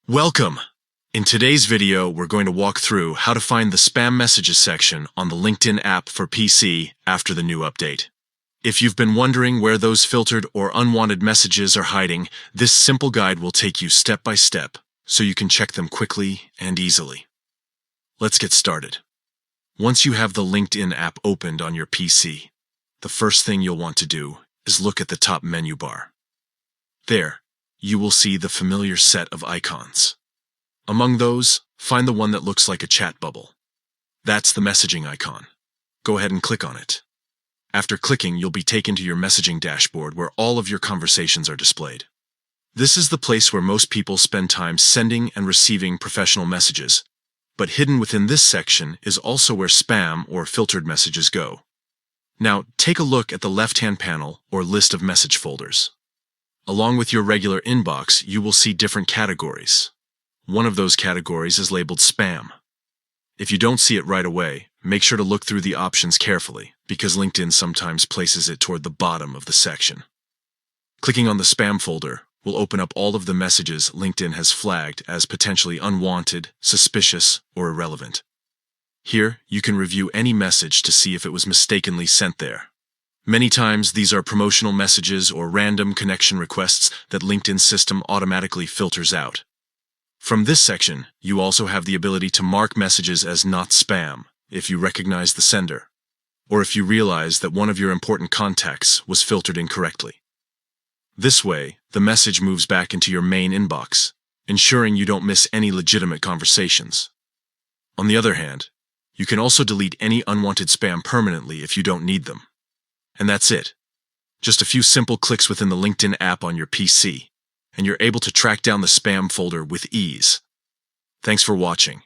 Welcome! In today's video, we're going to walk through how to find the spam messages section on the LinkedIn app for PC after the new update. If you've been wondering where those filtered or unwanted messages are hiding, this simple guide will take you step by step so you can check them quickly and easily. Let's get started. Once you have the LinkedIn app opened on your PC, the first thing you'll want to do is look at the top menu bar. There, you will see the familiar set of icons. Among those, find the one that looks like a chat bubble. That's the messaging icon. Go ahead and click on it. After clicking, you'll be taken to your messaging dashboard where all of your conversations are displayed. This is the place where most people spend time sending and receiving professional messages, but hidden within this section is also where spam or filtered messages go. Now, take a look at the left-hand panel or list of message folders. Along with your regular inbox, you will see different categories. One of those categories is labeled spam. If you don't see it right away, make sure to look through the options carefully, because LinkedIn sometimes places it toward the bottom of the section. Clicking on the spam folder will open up all of the messages LinkedIn has flagged as potentially unwanted, suspicious, or irrelevant. Here, you can review any message to see if it was mistakenly sent there. Many times, these are promotional messages or random connection requests that LinkedIn's system automatically filters out. From this section, you also have the ability to mark messages as not spam if you recognize the sender, or if you realize that one of your important contacts was filtered incorrectly. This way, the message moves back into your main inbox, ensuring you don't miss any legitimate conversations. On the other hand, you can also delete any unwanted spam permanently if you don't need them. And that's it. Just a few simple clicks within the LinkedIn app on your PC, and you're able to track down the spam folder with ease. Thanks for watching.